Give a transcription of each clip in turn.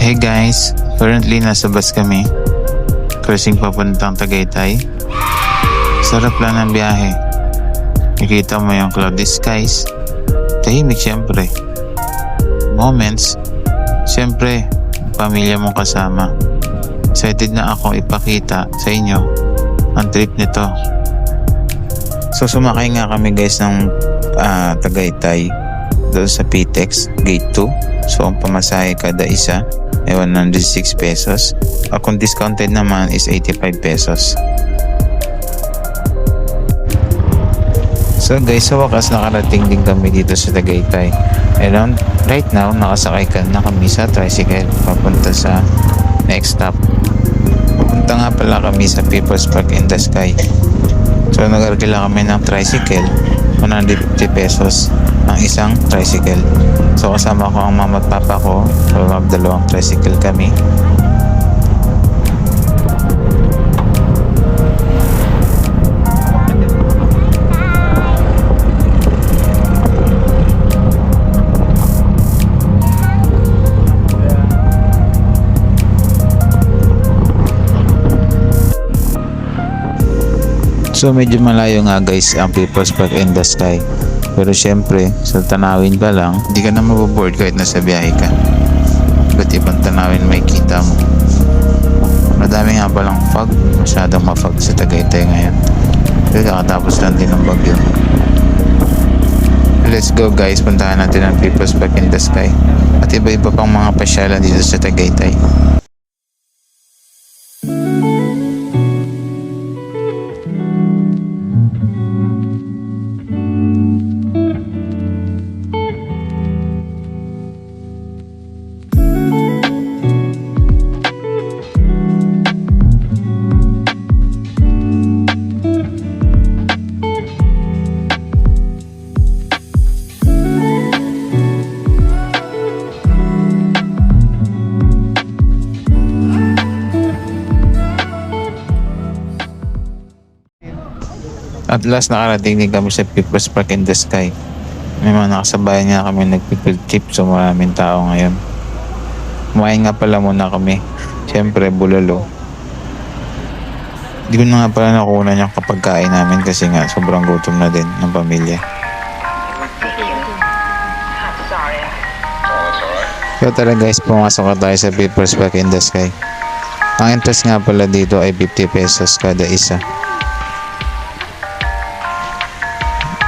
Hey guys, currently nasa bus kami. Crossing papuntang Tagaytay. Sarap lang ng biyahe. Nakita mo yung cloudy skies. Tahimik syempre. Moments. Syempre, pamilya mong kasama. Excited na ako ipakita sa inyo ang trip nito. So sumakay nga kami guys ng Tagaytay doon sa PTEX Gate 2. So ang pamasahe kada isa ay 106 pesos. Kung discounted naman is 85 pesos. So guys, sa wakas nakarating din kami dito sa Tagaytay. And right now, nakasakay na kami sa tricycle papunta sa next stop. Papunta nga pala kami sa People's Park in the Sky. So nag-argila kami ng tricycle, 150 pesos ang isang tricycle. So kasama ko ang mama at papa ko. So dalawang tricycle kami. So medyo malayo nga guys ang People's Park in the Sky. Pero syempre, sa tanawin pa lang, hindi ka na maboboard kahit nasa biyahe ka. Ba't ibang tanawin may kita mo? Madami nga palang fog, masyadong mafog sa Tagaytay ngayon. Pero kakatapos lang din ng bagyo. Let's go guys, puntahan natin ang People's Park in the Sky. At iba-iba pang mga pasyalan dito sa Tagaytay. At last nakarating din kami sa People's Park in the Sky. May mga nakasabayan nga kami nag-field trip, so maraming tao ngayon. Kumain nga pala muna kami. Siyempre bulalo. Hindi ko na nga pala nakuha yung kapagkain namin kasi nga sobrang gutom na din ng pamilya. So tara guys, pumasok na tayo sa People's Park in the Sky. Ang entrance nga pala dito ay 50 pesos kada isa.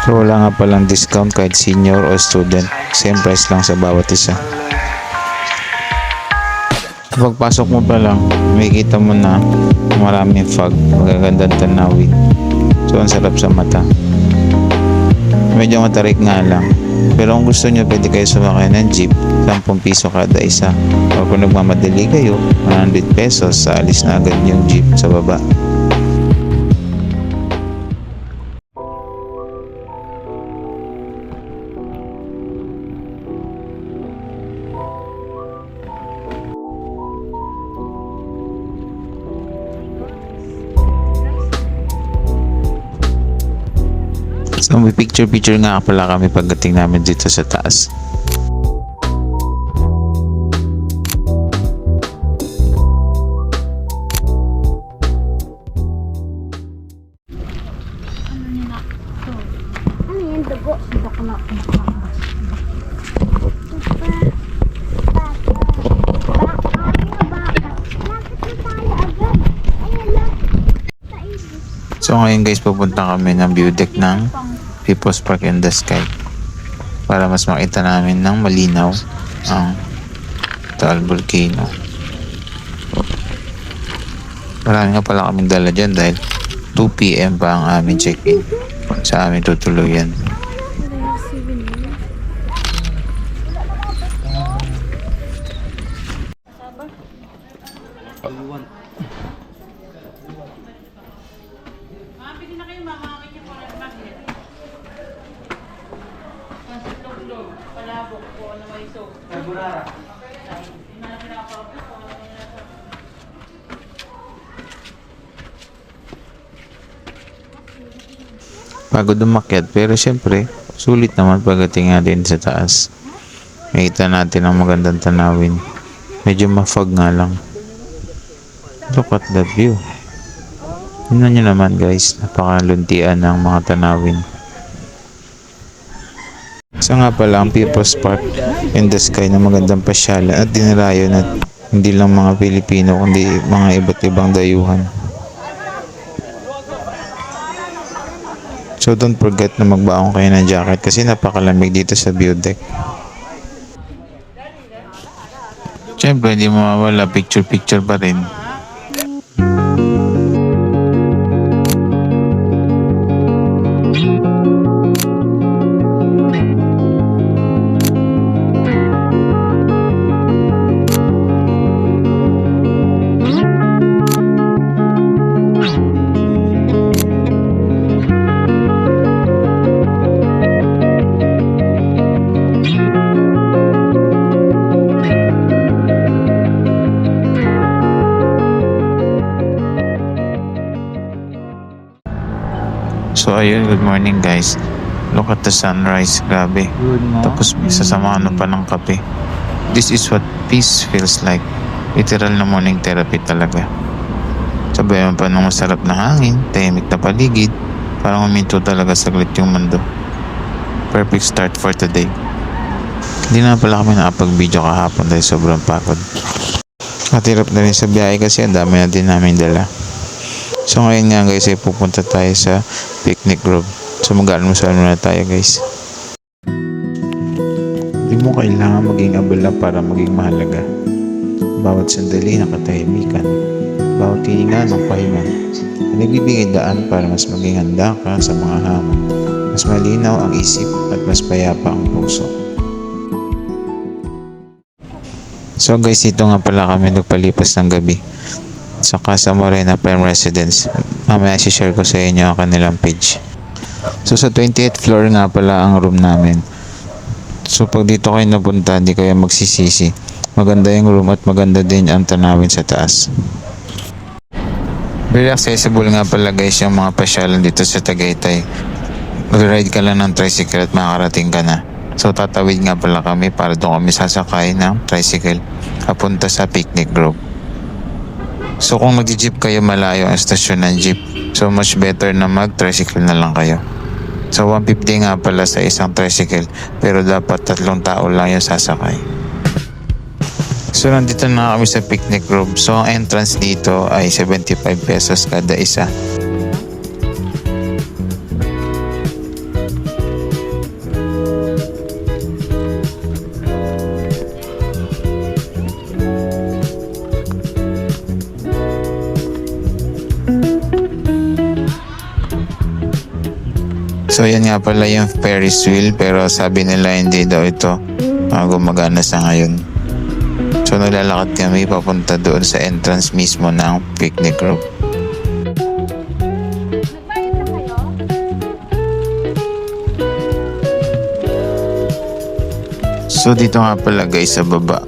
So wala nga palang discount kahit senior o student. Same price lang sa bawat isa. Pagpasok mo pa lang, makikita mo na maraming fog, magagandang tanawin. So ang sarap sa mata. Medyo matarik nga lang. Pero kung gusto nyo, pwede kayo sumakay ng jeep, 10 piso kada isa. O kung nagmamadali kayo, 100 pesos, sa alis na agad yung jeep sa baba. So may picture nga pala kami pagdating namin dito sa taas. Ano yan? Dugo. Dugo na. So ngayon guys, pupunta kami ng view deck ng People's Park in the Sky para mas makita namin ng malinaw ang Taal Volcano. Marami nga pala kaming dala dyan dahil 2 PM pa ang aming check-in sa aming tutuluyan. Pagod umakyat, pero syempre sulit naman pagdating natin sa taas. Makita natin ang magandang tanawin. Medyo mafog nga lang. Look at that view. Tingnan nyo naman guys, napakaluntian ng mga tanawin. Isa nga pala ang People's Park in the Sky na magandang pasyalan at dinarayo na hindi lang mga Pilipino kundi mga iba't ibang dayuhan. So don't forget na magbaon kayo ng jacket kasi napakalamig dito sa view deck. Siyempre hindi mo mawala, picture pa rin. So ayun, good morning guys. Look at the sunrise, grabe. Tapos isa sa mga ano pa ng kape. This is what peace feels like. Literal na morning therapy talaga. Sabayan pa ng masarap na hangin, tahimik na paligid, parang huminto talaga saglit yung mundo. Perfect start for today. Hindi na pala kami nakapag-video kahapon dahil sobrang pagod. At hirap na rin sa biyahe kasi ang dami na din namin dala. So ngayon nga guys ay pupunta tayo sa picnic grove. So mag-almusal muna tayo guys. Hindi mo kailangan maging abala para maging mahalaga. Bawat sandali ng katahimikan, bawat hininga ng pahinga, ay nagbibigay daan para mas maging handa ka sa mga hamon. Mas malinaw ang isip at mas payapa ang puso. So guys, ito nga pala kami nagpalipas ng gabi sa Casa Morena Prime Residence. Mamaya share ko sa inyo ang kanilang page. So sa 28th floor nga pala ang room namin. So pag dito kayo napunta, hindi kayo magsisisi. Maganda yung room at maganda din ang tanawin sa taas. Very accessible nga pala guys yung mga pasyalan dito sa Tagaytay. Mag-ride ka lang ng tricycle at makakarating ka na. So tatawid nga pala kami para doon kami sasakay ng tricycle papunta sa picnic grove. So kung mag-jeep kayo, malayo ang stasyon ng jeep. So much better na mag-tricycle na lang kayo. So 150 nga pala sa isang tricycle, pero dapat 3 tao lang yung sasakay. So nandito na kami sa picnic grove. So ang entrance dito ay 75 pesos kada isa. So yan nga pala yung Ferris wheel, pero sabi nila hindi daw ito gumagana sa ngayon. So naglalakad kami papunta doon sa entrance mismo ng picnic grove. So dito nga pala guys sa baba,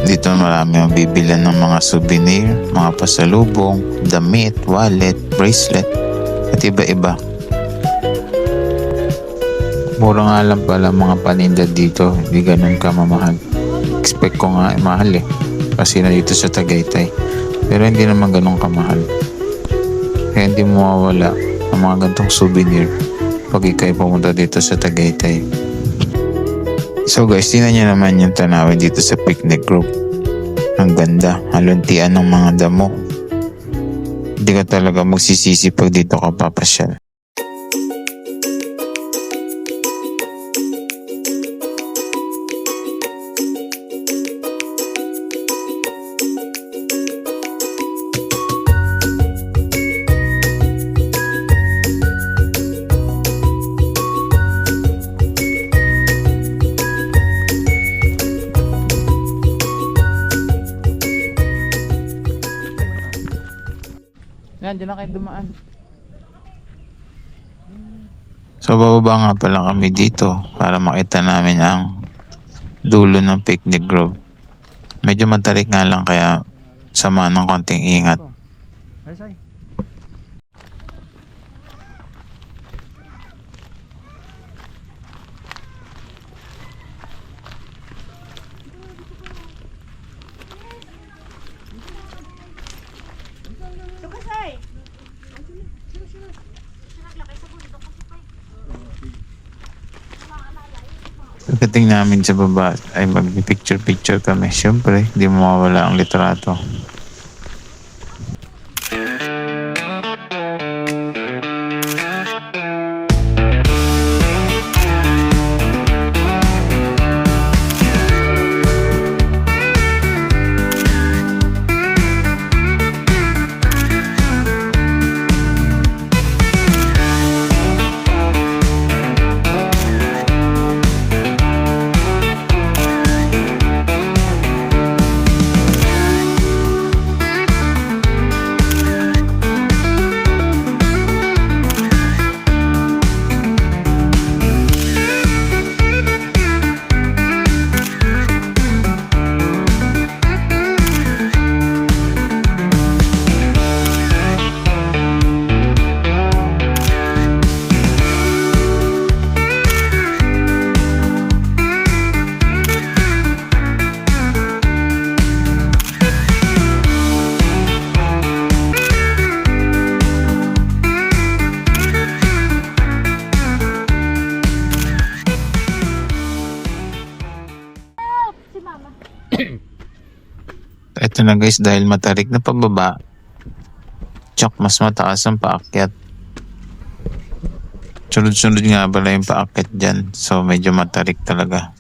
dito marami ang bibilan ng mga souvenir, mga pasalubong, damit, wallet, bracelet at iba-iba. Mura nga lang pala mga paninda dito, hindi ganun ka mamahal. Expect ko nga mahal kasi na dito sa Tagaytay, pero hindi naman ganun kamahal. Kaya hindi mo mawawala ang mga gantong souvenir pag ikay pumunta dito sa Tagaytay. So guys, tingnan nyo naman yung tanawin dito sa picnic grove. Ang ganda, haluntian ng mga damo. Hindi ka talaga magsisisi pag dito ka papasyal. Yan, dyan na kayo dumaan. So bababa nga pala kami dito para makita namin ang dulo ng picnic grove. Medyo matarik nga lang kaya sama ng konting ingat. Ay. Pagdating namin sa baba ay mag-picture-picture kami. Siyempre, di mawawala ang litrato. Si mama. Ito na guys, dahil matarik na pababa, tsak mas mataas ang paakyat. Sunod-sunod nga pala yung paakyat dyan. So medyo matarik talaga.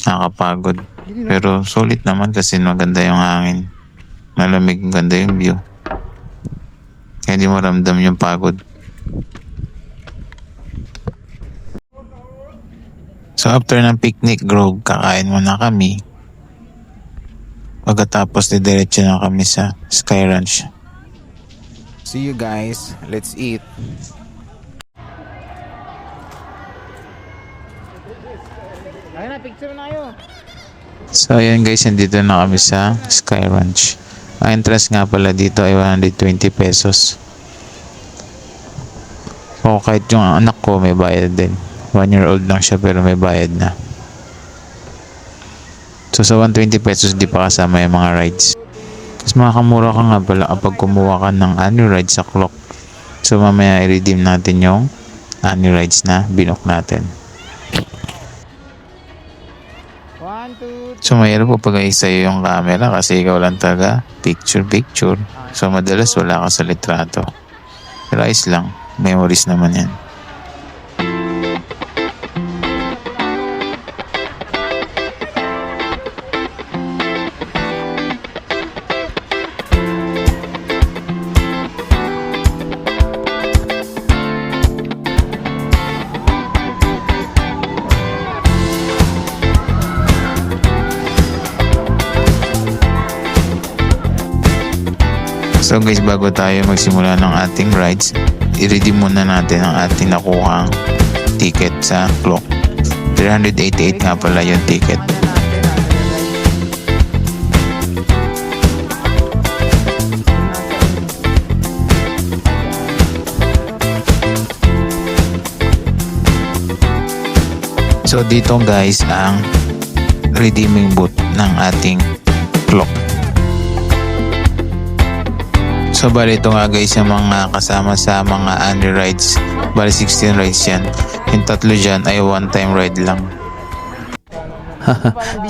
Nakakapagod. Pero sulit naman kasi maganda yung hangin. Malamig, ganda yung view. Kaya di mo ramdam yung pagod. So after ng picnic grove, kakain muna kami. Pagkatapos didiretso na kami sa Sky Ranch. See you guys. Let's eat. Ayun na, picture na kayo. So ayan guys, nandito na kami sa Sky Ranch. Ang entrance nga pala dito ay 120 pesos. O kahit yung anak ko may bayad din. 1-year-old lang siya pero may bayad na. So sa 120 pesos di pa kasama yung mga rides. Mas makakamura ka nga pala kapag kumuha ka ng annual rides sa clock. So mamaya i-redeem natin yung annual rides na binook natin. 1, 2, So mahirap po pag-ayos sa'yo yung camera kasi ikaw lang taga picture. So madalas wala ka sa litrato. Pero ayos lang. Memories naman yan. So guys, bago tayo magsimula ng ating rides, i-redeem muna natin ang ating nakuhang ticket sa clock. 388 nga pala yung ticket. So dito guys ang redeeming booth ng ating clock. So bali ito nga guys yung mga kasama sa mga annual rides. Bali 16 rides yan. Yung tatlo dyan ay one time ride lang.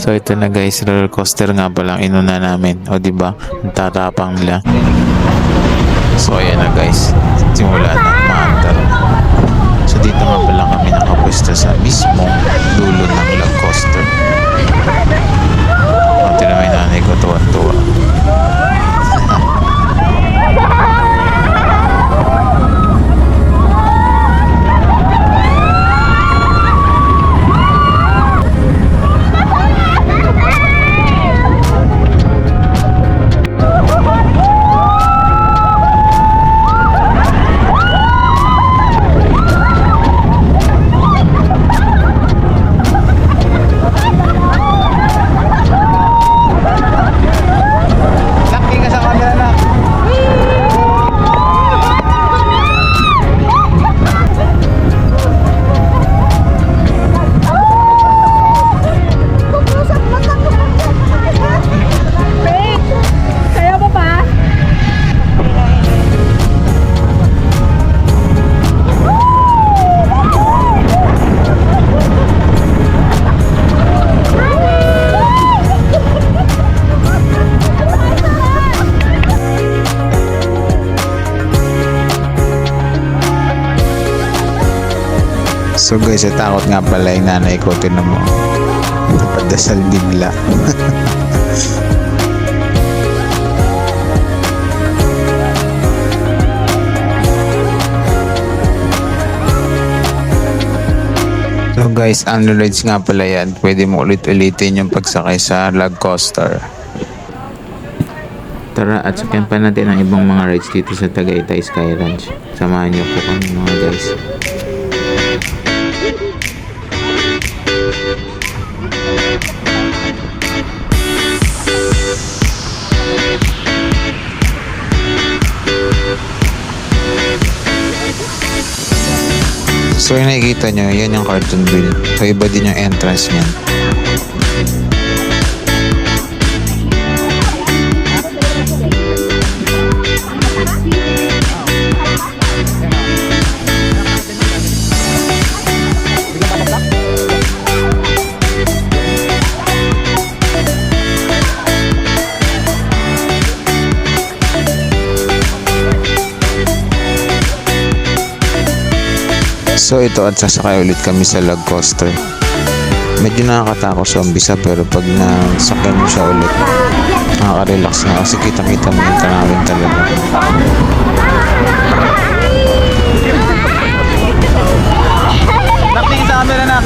So ito na guys, roller coaster nga palang inuna namin. O diba, ang tatapang nila. So ayan na guys, simula na umaandar. So dito nga pala kami nakapwesto sa mismong dulo ng log coaster. Pati na may nanay ko tuwa-tuwa. So guys, takot nga pala yung nanay ko. Tinan mo. Napadasal bigla. So guys, under rides nga pala yan. Pwede mo ulit-ulitin yung pagsakay sa log coaster. Tara at sakyan pa natin ang ibang mga rides dito sa Tagaytay Sky Ranch. Samahan niyo po kami mga guys. So yung nakikita nyo, yan yung Cartonville. So iba din yung entrance niyan. So ito at sasakay ulit kami sa log coaster. Medyo nakakatakot sa umpisa pero pag nasakyan mo siya ulit, nakaka-relax na kasi kita-kita mo yung tanawin talaga. Naktingin sa camera na.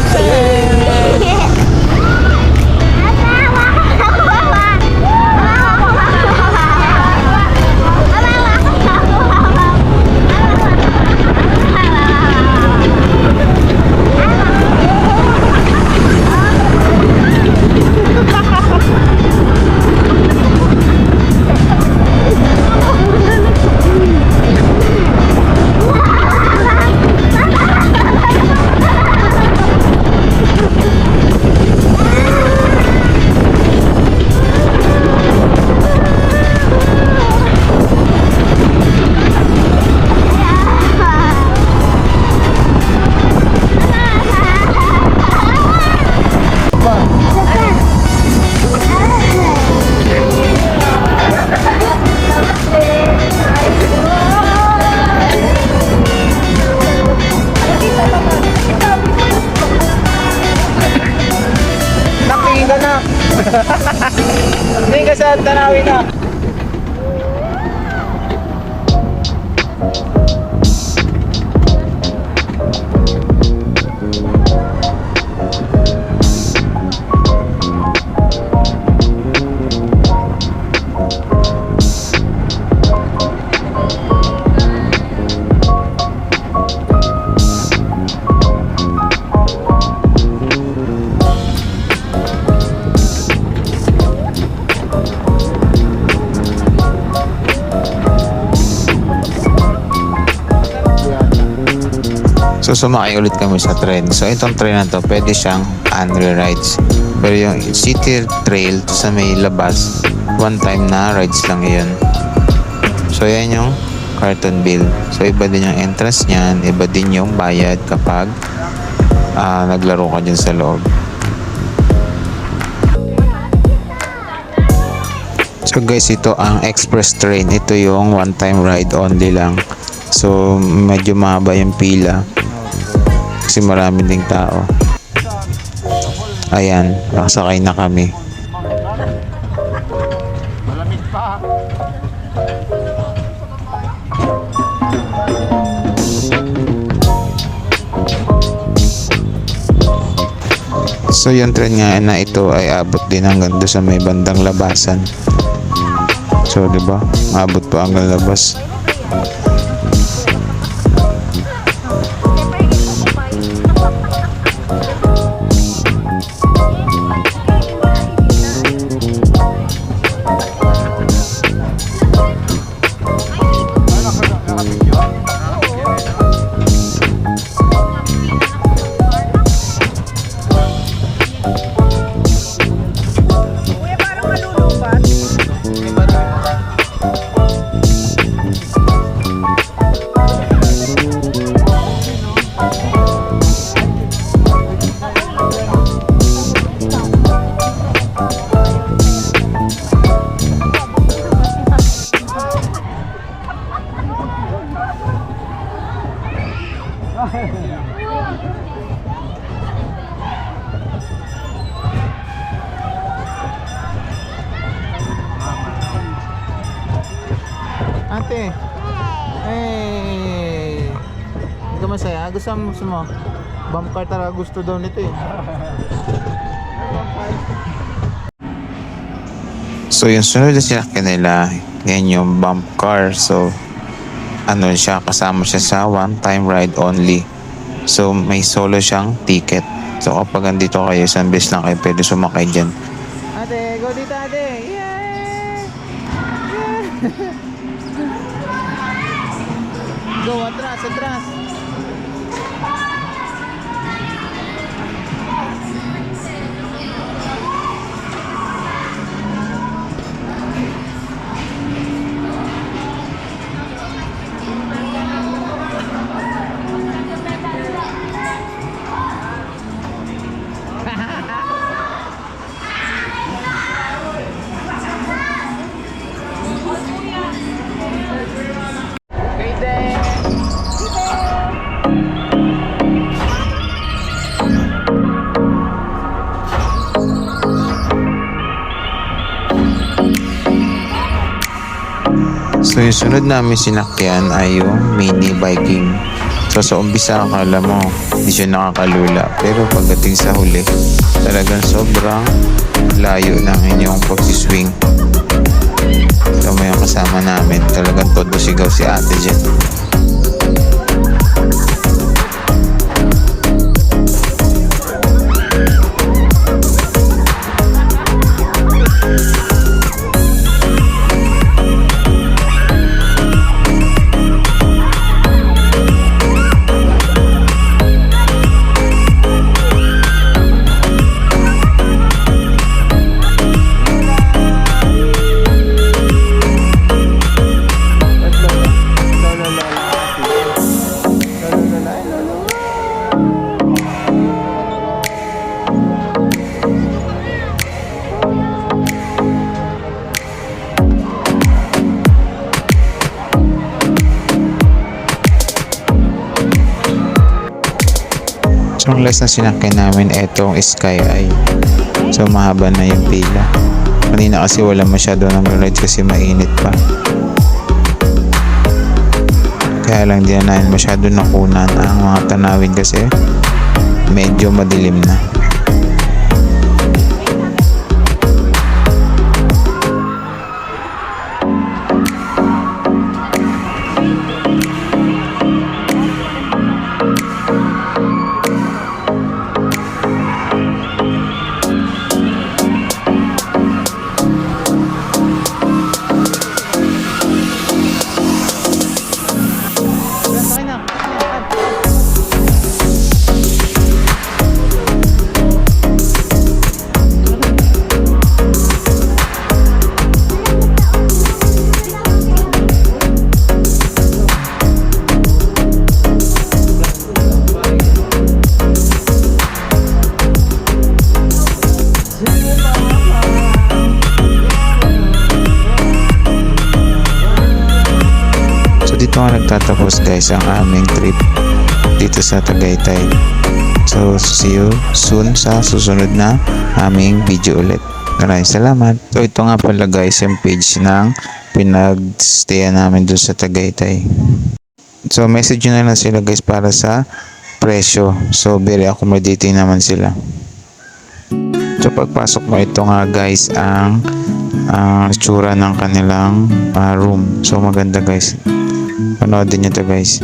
Naktingin ka na. Hindi ka sa tanawin na. So sumakay ulit kami sa train. So itong train na to, pwede siyang annual rides. Pero yung city trail sa may labas, one time na rides lang yun. So yan yung Cartonville. So iba din yung entrance niyan, iba din yung bayad kapag naglaro ka dyan sa loob. So guys, ito ang express train. Ito yung one time ride only lang. So medyo mahaba yung pila kasi marami ding tao. Ayan, nakasakay na kami. Malamig pa. So yung train nga na ito ay abot din hanggang doon sa may bandang labasan. So di ba? Abot pa hanggang labas. masaya? Gusto mo? Bump car talaga gusto daw nito eh. So yung sunod na sinakyan nila, yan yung bump car. So ano siya, kasama siya sa one time ride only. So may solo siyang ticket. So kapag andito kayo, isang beses lang kayo pwede sumakay dyan. Ate, go dito ate! Yay! Go, atras, atras! So yung sunod namin sinakyan ay yung mini biking. So sa umpisa akala mo hindi siya nakakalula, pero pagdating sa huli talagang sobrang layo ng inyong pagsiswing. So may yung kasama namin, talagang todo sigaw si ate dyan. So ang last na sinakyan namin etong Sky Eye. So mahaba na yung pila. Kanina kasi wala masyado ng ride kasi mainit pa. Kaya lang di na masyado nakunan ang mga tanawin kasi medyo madilim na. Dito nga nagtatapos guys ang aming trip dito sa Tagaytay. So see you soon sa susunod na aming video ulit. Maraming salamat. So ito nga pala guys yung page ng pinagstayan namin doon sa Tagaytay. So message nyo na lang sila guys para sa presyo. So very accommodating naman sila. So pagpasok mo, ito nga guys ang itsura ng kanilang room. So maganda guys. Panoodin nyo to guys.